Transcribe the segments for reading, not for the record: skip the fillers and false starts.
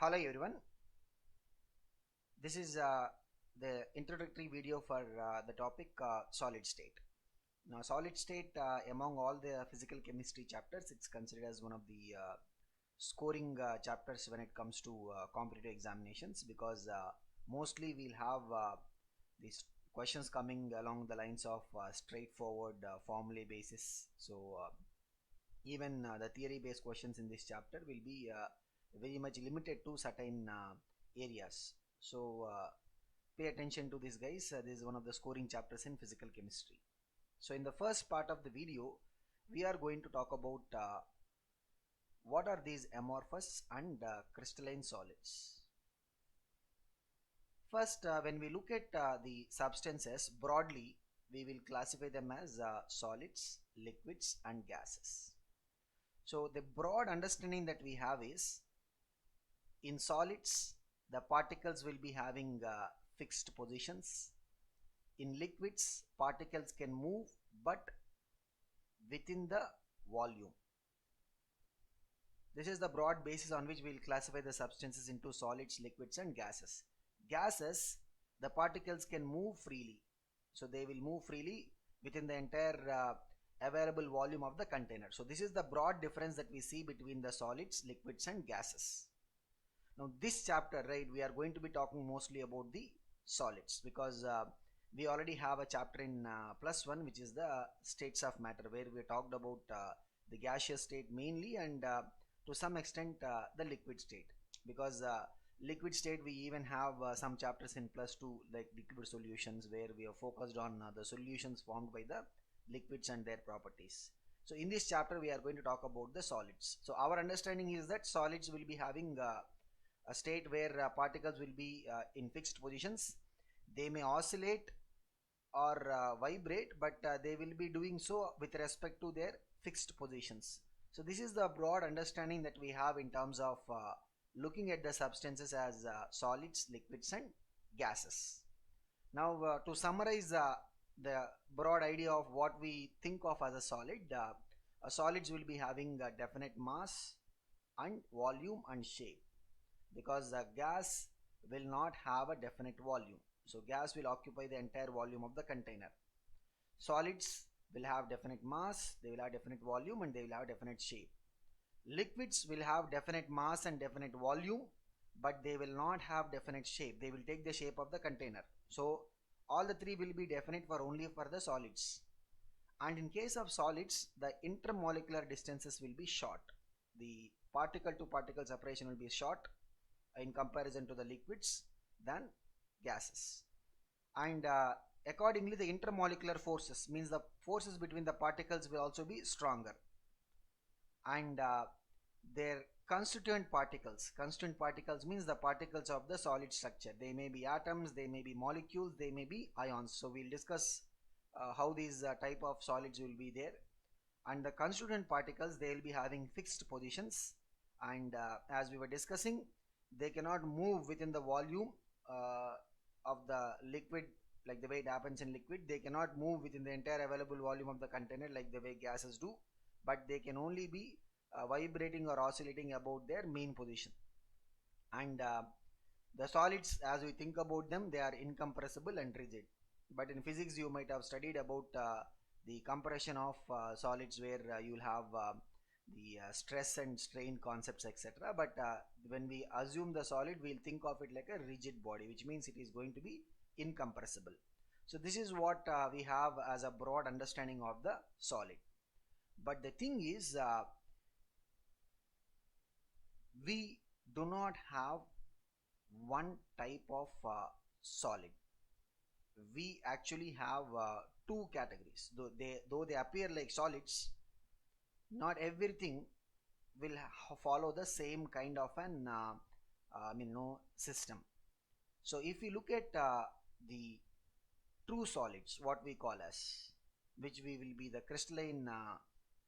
Hello everyone. This is the introductory video for the topic solid state. Now, solid state among all the physical chemistry chapters, it's considered as one of the scoring chapters when it comes to competitive examinations because mostly we'll have these questions coming along the lines of straightforward formulae basis. So even the theory based questions in this chapter will be very much limited to certain areas. So pay attention to this, guys. This is one of the scoring chapters in physical chemistry. So in the first part of the video we are going to talk about what are these amorphous and crystalline solids. First, when we look at the substances broadly, we will classify them as solids, liquids and gases. So the broad understanding that we have is, in solids the particles will be having fixed positions. In liquids particles can move but within the volume. This is the broad basis on which we will classify the substances into solids, liquids and gases. Gases, the particles can move freely, so they will move freely within the entire available volume of the container. So this is the broad difference that we see between the solids, liquids and gases. Now this chapter, right, we are going to be talking mostly about the solids because we already have a chapter in +1 which is the states of matter, where we talked about the gaseous state mainly and to some extent the liquid state, because liquid state we even have some chapters in +2 like liquid solutions, where we are focused on the solutions formed by the liquids and their properties. So in this chapter we are going to talk about the solids. So our understanding is that solids will be having a state where particles will be in fixed positions. They may oscillate or vibrate, but they will be doing so with respect to their fixed positions. So this is the broad understanding that we have in terms of looking at the substances as solids, liquids and gases. Now to summarize the broad idea of what we think of as a solids will be having a definite mass and volume and shape, because the gas will not have a definite volume. So gas will occupy the entire volume of the container. Solids will have definite mass, they will have definite volume and they will have definite shape. Liquids will have definite mass and definite volume, but they will not have definite shape. They will take the shape of the container. So all the three will be definite for only for the solids. And in case of solids, the intermolecular distances will be short. The particle to particle separation will be short in comparison to the liquids than gases. And accordingly the intermolecular forces, means the forces between the particles will also be stronger. And their constituent particles means the particles of the solid structure. They may be atoms, they may be molecules, they may be ions. So we'll discuss how these type of solids will be there. And the constituent particles, they will be having fixed positions, and as we were discussing, they cannot move within the volume of the liquid like the way it happens in liquid. They cannot move within the entire available volume of the container like the way gases do, but they can only be vibrating or oscillating about their mean position. And the solids, as we think about them, they are incompressible and rigid. But in physics you might have studied about the compression of solids, where you'll have the stress and strain concepts, etc. But when we assume the solid, we'll think of it like a rigid body, which means it is going to be incompressible. So this is what we have as a broad understanding of the solid. But the thing is, we do not have one type of solid. We actually have two categories. Though they appear like solids, not everything will follow the same kind of an system. So if we look at the true solids, what we call as, which we will be the crystalline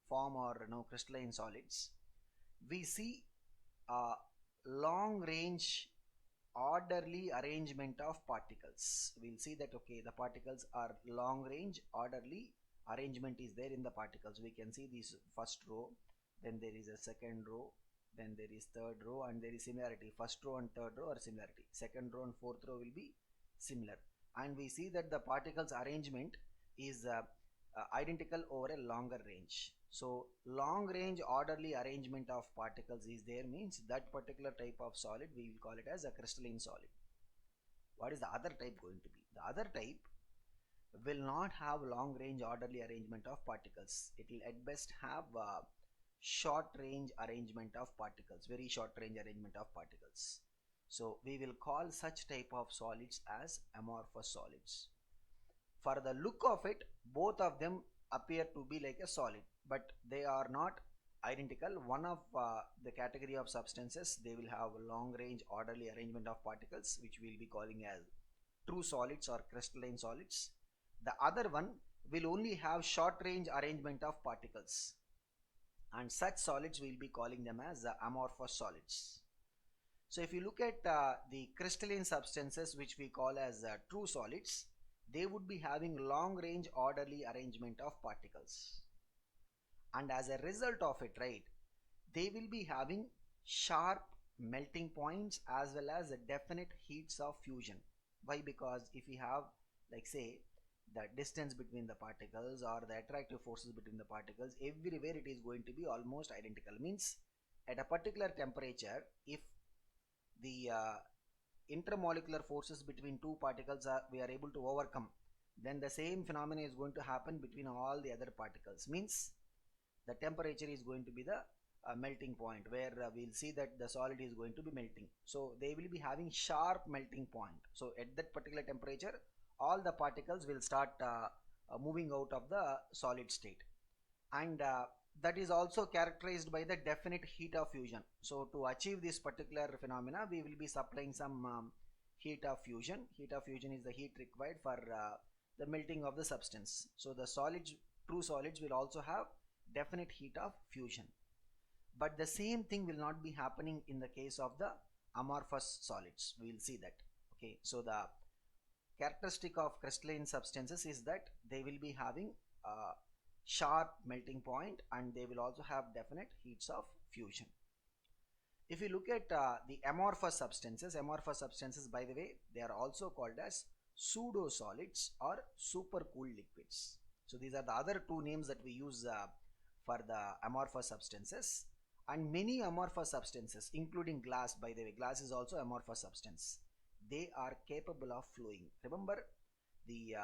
form or crystalline solids, we see a long range orderly arrangement of particles. We'll see that okay, the particles are long range orderly arrangement is there in the particles. We can see this first row, then there is a second row, then there is third row, and there is similarity. First row and third row are similarity, second row and fourth row will be similar, and we see that the particles arrangement is identical over a longer range. So long range orderly arrangement of particles is there, means that particular type of solid we will call it as a crystalline solid. What is the other type going to be? The other type will not have long range orderly arrangement of particles. It will at best have short range arrangement of particles, very short range arrangement of particles. So we will call such type of solids as amorphous solids. For the look of it, both of them appear to be like a solid, but they are not identical. One of the category of substances, they will have long range orderly arrangement of particles, which we will be calling as true solids or crystalline solids. The other one will only have short range arrangement of particles, and such solids we will be calling them as amorphous solids. So if you look at the crystalline substances which we call as true solids, they would be having long range orderly arrangement of particles, and as a result of it, right, they will be having sharp melting points as well as definite heats of fusion. Why? Because if we have, like, say, the distance between the particles or the attractive forces between the particles, everywhere it is going to be almost identical, means at a particular temperature, if the intermolecular forces between two particles we are able to overcome, then the same phenomena is going to happen between all the other particles, means the temperature is going to be the melting point where we'll see that the solid is going to be melting. So they will be having sharp melting point. So at that particular temperature, all the particles will start moving out of the solid state, and that is also characterized by the definite heat of fusion. So to achieve this particular phenomena, we will be supplying some heat of fusion. Heat of fusion is the heat required for the melting of the substance. So the solids, true solids, will also have definite heat of fusion, but the same thing will not be happening in the case of the amorphous solids. We will see that. Okay, so the characteristic of crystalline substances is that they will be having sharp melting point, and they will also have definite heats of fusion. If you look at the amorphous substances, by the way, they are also called as pseudo solids or supercooled liquids. So these are the other two names that we use for the amorphous substances. And many amorphous substances, including glass, by the way, glass is also amorphous substance, they are capable of flowing. Remember, the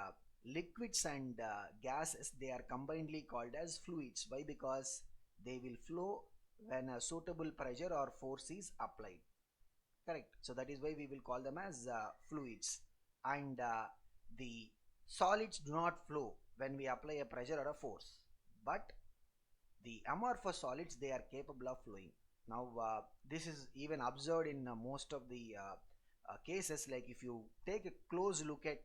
liquids and gases, they are combinedly called as fluids. Why? Because they will flow when a suitable pressure or force is applied. Correct. So that is why we will call them as fluids. And the solids do not flow when we apply a pressure or a force, but the amorphous solids, they are capable of flowing. Now this is even observed in most of the cases. Like if you take a close look at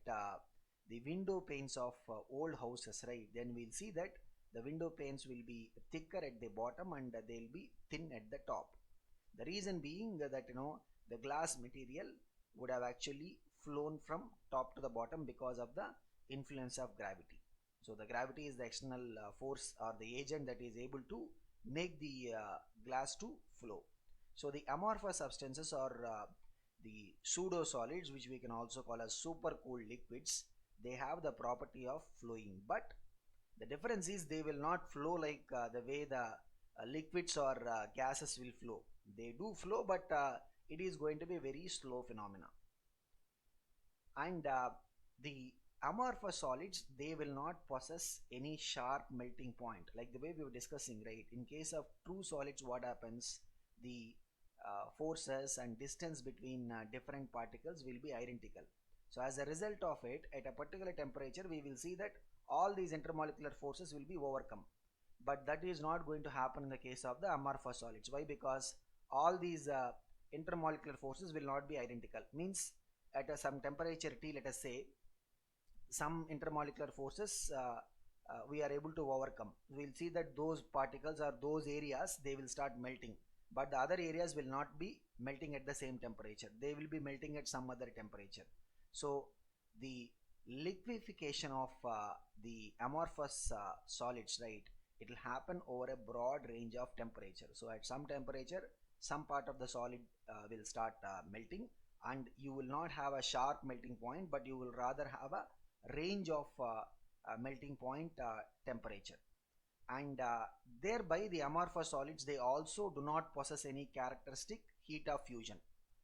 the window panes of old houses, right, then we'll see that the window panes will be thicker at the bottom and they'll be thin at the top. The reason being that the glass material would have actually flown from top to the bottom because of the influence of gravity. So the gravity is the external force or the agent that is able to make the glass to flow. So the amorphous substances or the pseudo solids, which we can also call as supercooled liquids, they have the property of flowing, but the difference is they will not flow like the way the liquids or gases will flow. They do flow, but it is going to be very slow phenomena. And the amorphous solids, they will not possess any sharp melting point like the way we were discussing, right? In case of true solids, what happens? The forces and distance between different particles will be identical. So as a result of it, at a particular temperature, we will see that all these intermolecular forces will be overcome, but that is not going to happen in the case of the amorphous solids. Why? Because all these intermolecular forces will not be identical. Means at some temperature T, let us say, some intermolecular forces we are able to overcome. We will see that those particles or those areas, they will start melting, but the other areas will not be melting at the same temperature. They will be melting at some other temperature. So the liquefaction of the amorphous solids, right, it will happen over a broad range of temperature. So at some temperature, some part of the solid will start melting, and you will not have a sharp melting point, but you will rather have a range of melting point temperature. And thereby the amorphous solids, they also do not possess any characteristic heat of fusion.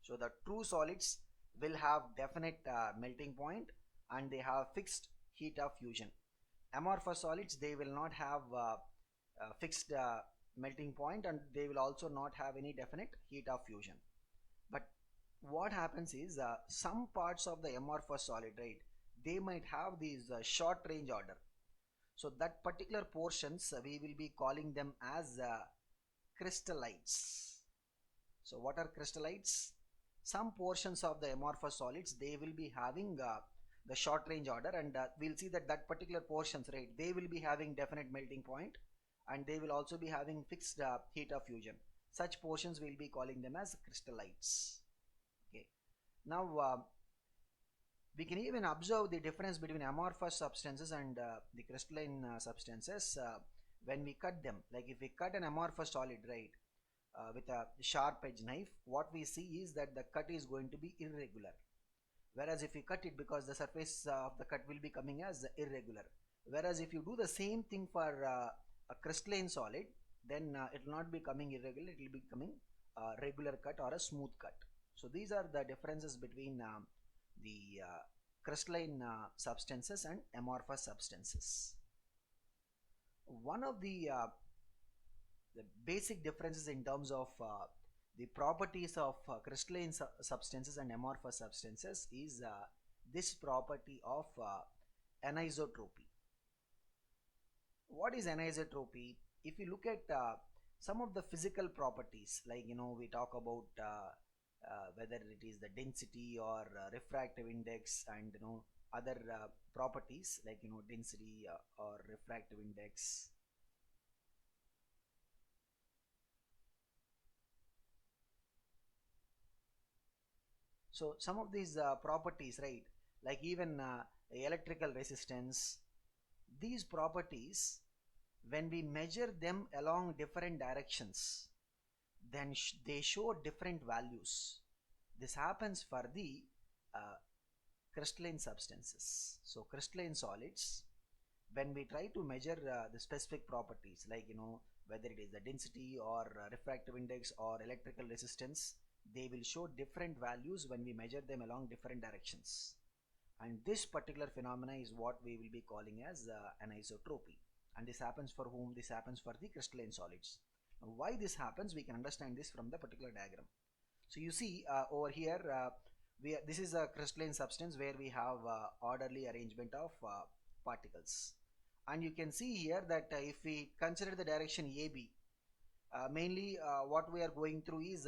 So the true solids will have definite melting point, and they have fixed heat of fusion. Amorphous solids, they will not have fixed melting point, and they will also not have any definite heat of fusion. But what happens is some parts of the amorphous solid, right, they might have these short range order. So that particular portions we will be calling them as crystallites. So what are crystallites? Some portions of the amorphous solids, they will be having the short range order, and we'll see that that particular portions, right, they will be having definite melting point, and they will also be having fixed heat of fusion. Such portions we'll be calling them as crystallites. Okay. Now we can even observe the difference between amorphous substances and the crystalline substances when we cut them. Like if we cut an amorphous solid, right, with a sharp edge knife, what we see is that the cut is going to be irregular. Whereas if you cut it, because the surface of the cut will be coming as irregular. Whereas if you do the same thing for a crystalline solid, then it will not be coming irregular, it will be coming regular cut or a smooth cut. So these are the differences between the crystalline substances and amorphous substances. One of the basic differences in terms of the properties of crystalline substances and amorphous substances is this property of anisotropy. What is anisotropy? If you look at some of the physical properties, like we talk about whether it is the density or refractive index, and other properties like density or refractive index. So some of these properties, right, like even electrical resistance, these properties, when we measure them along different directions, then they show different values. This happens for the crystalline substances. So crystalline solids, when we try to measure the specific properties, like whether it is the density or refractive index or electrical resistance, they will show different values when we measure them along different directions. And this particular phenomena is what we will be calling as anisotropy. And this happens for whom? This happens for the crystalline solids. Now, why this happens, we can understand this from the particular diagram. So you see over here, this is a crystalline substance where we have orderly arrangement of particles. And you can see here that if we consider the direction AB, mainly what we are going through is,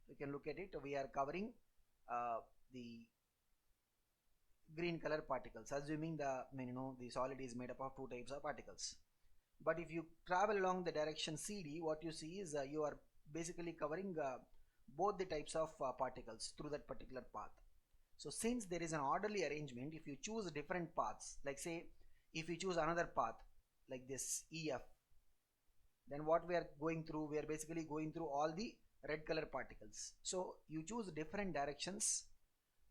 you can look at it, we are covering the green color particles, assuming the solid is made up of two types of particles. But if you travel along the direction CD, what you see is you are basically covering both the types of particles through that particular path. So since there is an orderly arrangement, if you choose different paths, like say if you choose another path like this EF, then what we are going through, we are basically going through all the red color particles. So you choose different directions,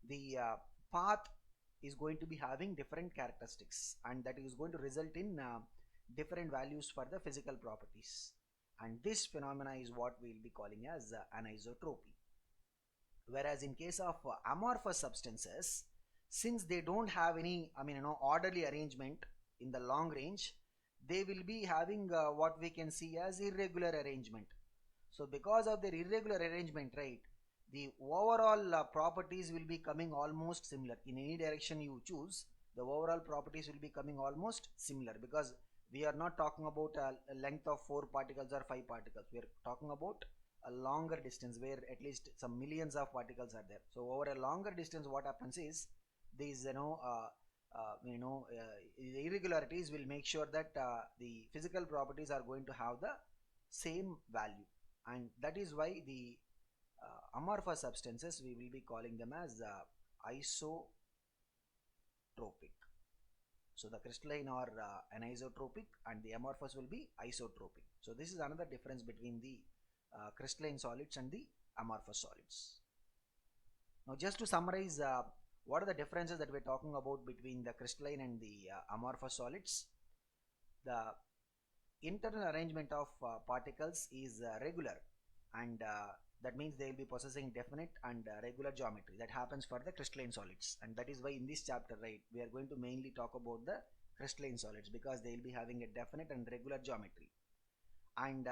the path is going to be having different characteristics, and that is going to result in different values for the physical properties. And this phenomena is what we will be calling as anisotropy. Whereas in case of amorphous substances, since they don't have any orderly arrangement in the long range, they will be having what we can see as irregular arrangement. So because of their irregular arrangement, right, the overall properties will be coming almost similar. In any direction you choose, the overall properties will be coming almost similar, because we are not talking about a length of 4 particles or 5 particles. We are talking about a longer distance where at least some millions of particles are there. So over a longer distance, what happens is these irregularities will make sure that the physical properties are going to have the same value, and that is why the amorphous substances, we will be calling them as isotropic. So the crystalline are anisotropic and the amorphous will be isotropic. So this is another difference between the crystalline solids and the amorphous solids. Now, just to summarize, what are the differences that we're talking about between the crystalline and the amorphous solids? The internal arrangement of particles is regular, and that means they will be possessing definite and regular geometry. That happens for the crystalline solids, and that is why in this chapter, right, we are going to mainly talk about the crystalline solids because they will be having a definite and regular geometry. And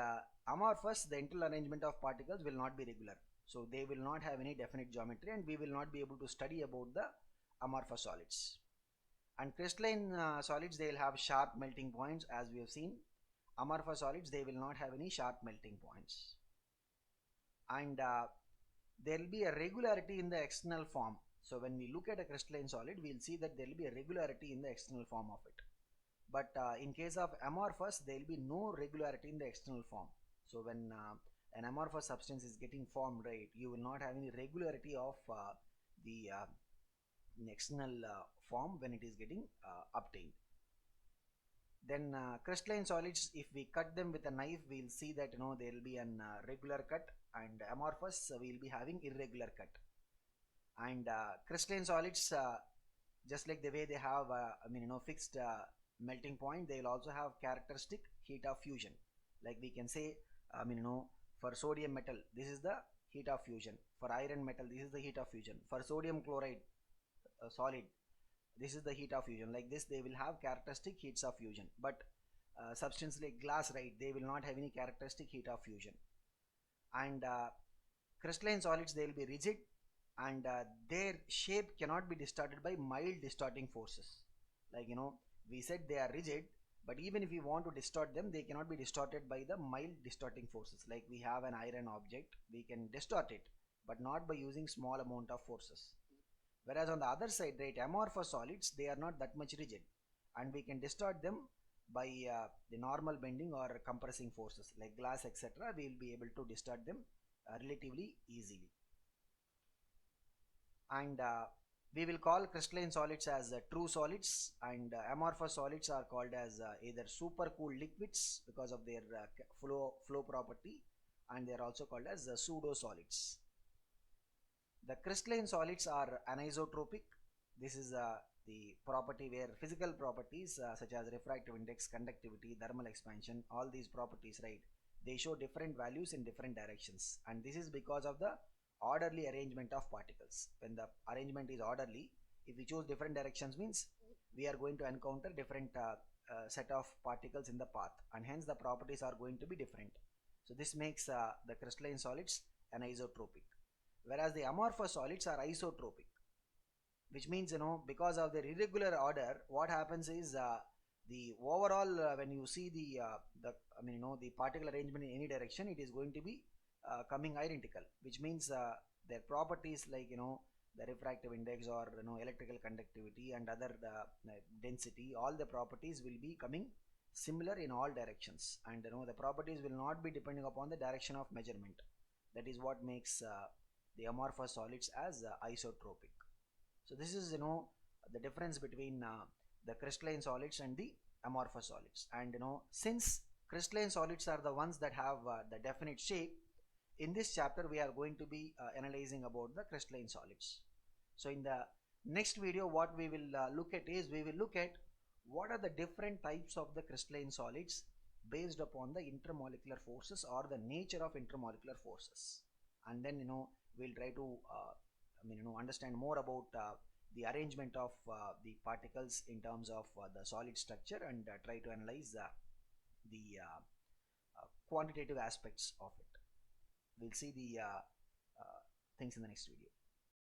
amorphous, the internal arrangement of particles will not be regular, so they will not have any definite geometry, and we will not be able to study about the amorphous solids. And crystalline solids, they will have sharp melting points, as we have seen. Amorphous solids, they will not have any sharp melting points. And there will be a regularity in the external form. So when we look at a crystalline solid, we'll see that there will be a regularity in the external form of it. But in case of amorphous, there will be no regularity in the external form. So when an amorphous substance is getting formed, right, you will not have any regularity of the external form when it is getting obtained. Then crystalline solids, if we cut them with a knife, we'll see that there will be an regular cut, and amorphous we'll be having irregular cut. And crystalline solids, just like the way they have fixed melting point, they will also have characteristic heat of fusion. Like we can say, for sodium metal, this is the heat of fusion. For iron metal, this is the heat of fusion. For sodium chloride solid, this is the heat of fusion. Like this, they will have characteristic heats of fusion. But substance like glass, right, they will not have any characteristic heat of fusion. And crystalline solids, they will be rigid, and their shape cannot be distorted by mild distorting forces. Like we said they are rigid, but even if we want to distort them, they cannot be distorted by the mild distorting forces. Like we have an iron object, we can distort it, but not by using small amount of forces. Whereas on the other side, right, amorphous solids, they are not that much rigid, and we can distort them by the normal bending or compressing forces like glass, etc. We will be able to distort them relatively easily. And we will call crystalline solids as true solids, and amorphous solids are called as either supercooled liquids because of their flow property, and they are also called as pseudo solids. The crystalline solids are anisotropic. This is the property where physical properties such as refractive index, conductivity, thermal expansion, all these properties, right, they show different values in different directions, and this is because of the orderly arrangement of particles. When the arrangement is orderly, if we choose different directions, means we are going to encounter different set of particles in the path, and hence the properties are going to be different. So this makes the crystalline solids anisotropic, whereas the amorphous solids are isotropic, which means because of their irregular order, what happens is the overall when you see the particle arrangement in any direction, it is going to be coming identical, which means their properties like the refractive index or electrical conductivity and other density, all the properties will be coming similar in all directions, and the properties will not be depending upon the direction of measurement. That is what makes the amorphous solids as isotropic. So this is the difference between the crystalline solids and the amorphous solids. And since crystalline solids are the ones that have the definite shape, in this chapter we are going to be analyzing about the crystalline solids. So in the next video, what we will look at is, we will look at what are the different types of the crystalline solids based upon the intermolecular forces or the nature of intermolecular forces. And then we'll try to understand more about the arrangement of the particles in terms of the solid structure, and try to analyze the quantitative aspects of it. We'll see the things in the next video.